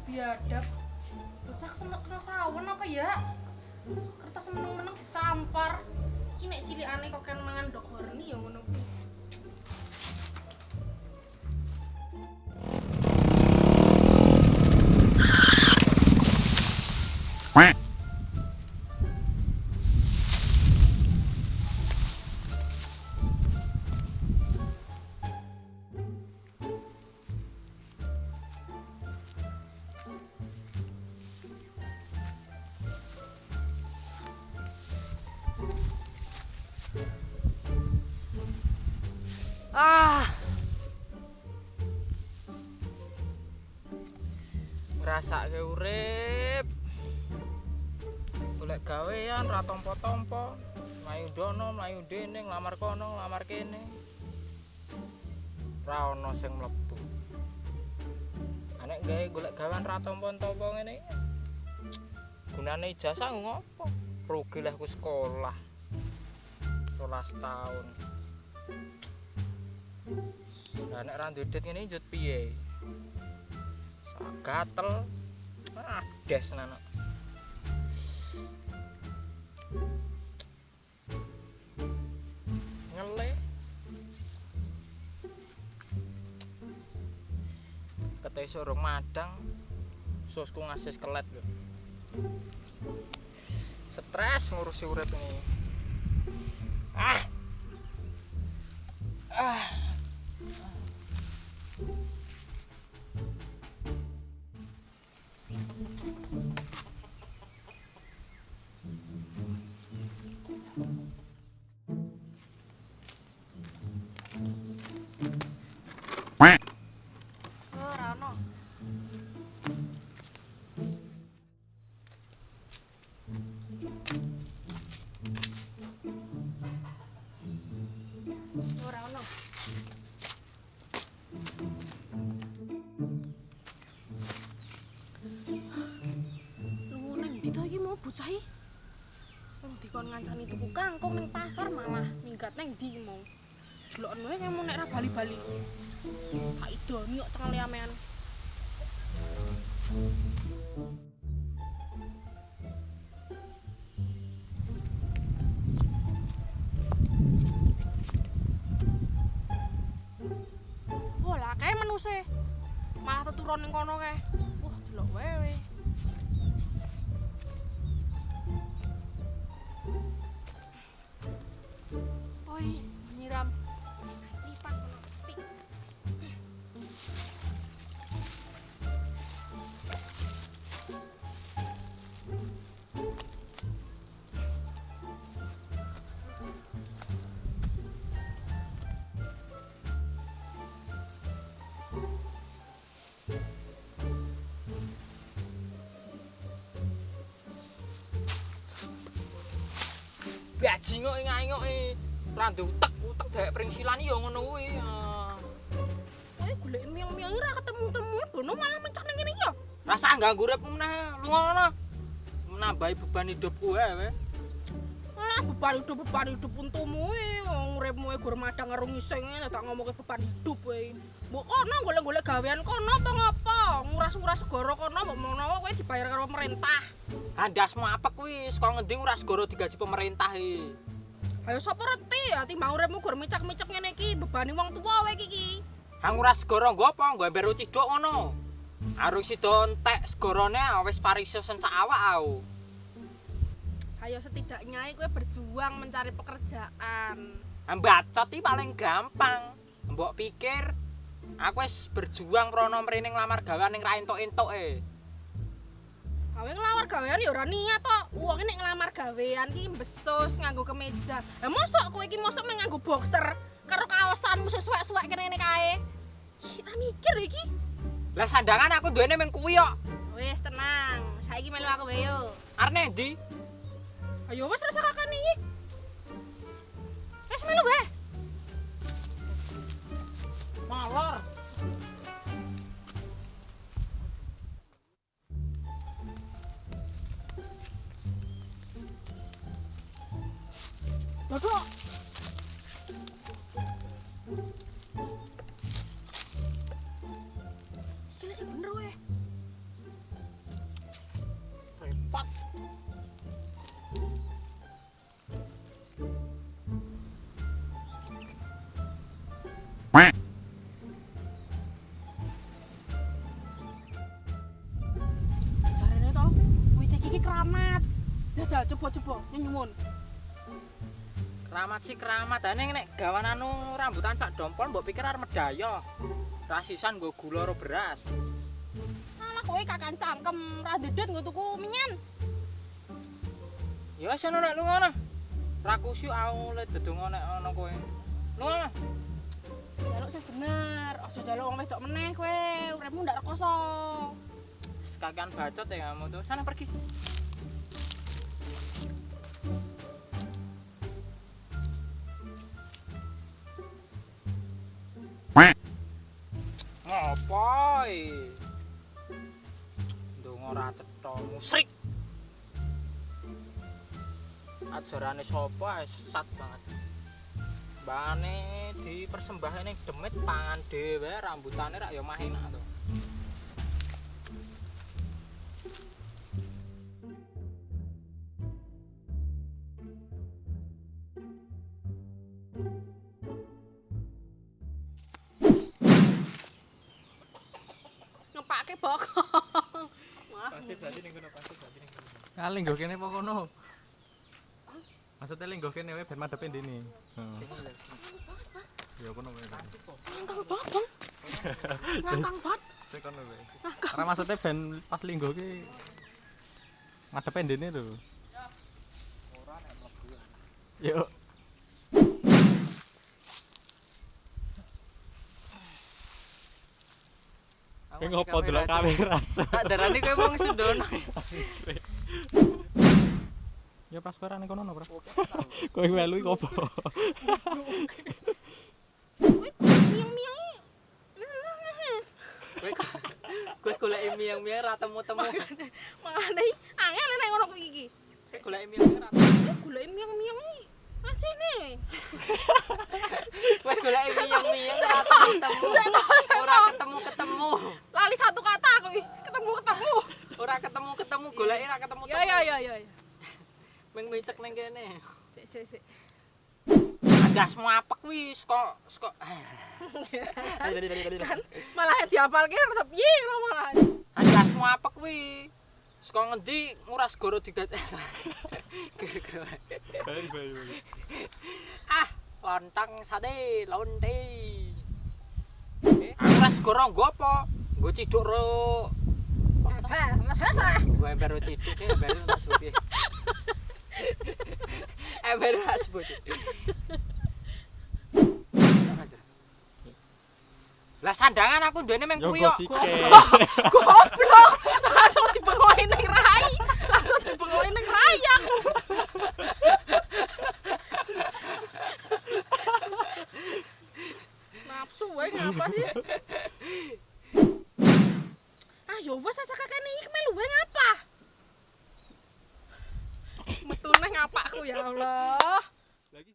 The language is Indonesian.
biadab. Bocah kesenok kena sawen apa ya? Kertas meneng-meneng disampar. Iki nek cilikane kok kan mangan dok horni ya ngono kuwi. Ngrasake urip. Golek gawean ra tampa-tampa. Mlayu dono, mlayu dene, nglamar kono, nglamar kene. Ra ono sing mlebu. Nek gawe golek gawean ra tampa-tampa ngene. Gunane ijazah ngopo? Rugi lah ku sekolah. 12 tahun. Lah nek ra ndudut ngene njut piye? Gatel. Des nana. Ngele. Kete surung madang. Susku ngasih kelet lho. Stres ngurusi urip ini. Ora ono. Ora ono. Lu nang ndi to iki mau bocah iki? Wong dikon ngancani tuku kangkung ning pasar malah minggat nang ndi mau. Deloken wae kamu nek ra bali-bali. Tak idoni kok cengeli amean. Wah, lah kae menuse. Malah teturon ning kono kae. Wah, delok wae. Oi, nyiram. Lipat kono stik. Bajingoke ngaingoke. Ra utek dhek pringsilan ya ngono kuwi. Kowe golek miang-miang ora ketemu-temu, bono malah mencak ning kene iki ya. Rasa ganggu uripmu meneh. Lunga ngono. Menambahi beban hidupku wae. Alah beban hidup untumu wong uripmu gur madang karo ngising tak ngomongke beban hidup kowe. Mbok kono golek-golek gawean kono apa ngopo? Nguras-nguras segara kono mbok menawa kowe dibayar karo pemerintah. Andasmu apek kuwi, saka ngendi nguras segara digaji pemerintah iki. Ayo sapa reti ya timbang uripmu gur micak-micak ngene iki bebani wong tuwa wae iki. Ha nguras segara nggo apa? Nggo ember ciduk ngono. Arep sida entek segarane wis parisen sak awak aku. Ayo setidaknya kowe berjuang mencari pekerjaan. Mbacot iki paling gampang. Mbok pikir aku wis berjuang prono mrene nglamar gawean ning ra entuk-entuke. Kowe nglamar gawean ya ora niat to. Wong nek nglamar gawean iki mbesus nganggo kemeja. Lah mosok kowe iki mosok nganggo boxer karo kaosanmu sesuwek-suwek kene kae. Ora mikir iki. Lah sandangan aku duwene mung kuwi kok. Wis tenang, saiki melu aku wae yo. Arep ndi? Ayo wis rasa kakane iki. Wis melu wae. Molor. Lho, iki sing bener wae. Jarene to, wit iki keramat. Jajal coba-coba nyuwun. Keramat sih keramat, ane nek gawan anu rambutan sak dompol mbok pikir arep medaya. Rasisan nggo gula karo beras. Alah kowe kakan cangkem ra dedet nggo tuku minyan. Ya wis ono nek lu ngono. Ra kusyuk aku le dedonga nek ana kowe. Lu ngono. Jaluk sing bener, aja jaluk wong wedok meneh kowe, uripmu ndak rekoso. Wis kakean bacot ya kamu tuh. Sana pergi. Ngapai? Ndonga ora cetha musrik. Ajarane sapa sesat banget. Mbane dipersembahke ning demit pangan dhewe rambutane rak ya mah enak to. Ngepake bokong. Pasir berarti ning kono, pasir berarti ning kono. Ah linggo kene apa kono? Maksudnya linggo kene wae ben madhepe ndene. Sini lho. Ya kono wae. Ngangkang banget, Bang. Ngangkang banget. Sik kono wae. Ora maksudnya ben pas linggo ki madhepe ndene lho. Ora nek mlebu. Yuk. Kowe ngopo delok kamera? Tak darani kowe wong Sundono. Ya praspera ning kono no, Bro. Kowe melu iki opo? Kowe miang-miang. Kowe golek miang-miang ra temu-temu. Mangane angel nek ngono kuwi iki. Golek miang-miang ra. Kowe golek miang-miang iki. Asine. Kowe golek miang-miang ra temu-temu. Ora ketemu-ketemu. Lali satu kata aku iki. Ketemu-ketemu. Ora ketemu-ketemu goleki ra ketemu-temu. Ya. Ming micek ning kene. Sik. Andasmu apek wis kok. Kan malah diapalke tetep piye ngono malah. Andasmu apek kuwi. Saka ngendi nguras goro digat. Ah, lontang sate, lonte. Nguras goro nggo apa? Nggo ciduk ro. Gue baru ciduk deh, baru tak sebut. Baru tak sebut. Lah sandangan aku ndene meng kuwi kok. Goblok. Langsung dibengoki ning rai. Aku. Nafsu wae ngapa sih? Ayo wes sak kakene iki melu wae ngapa? Metune ngapakku ya Allah. Lagi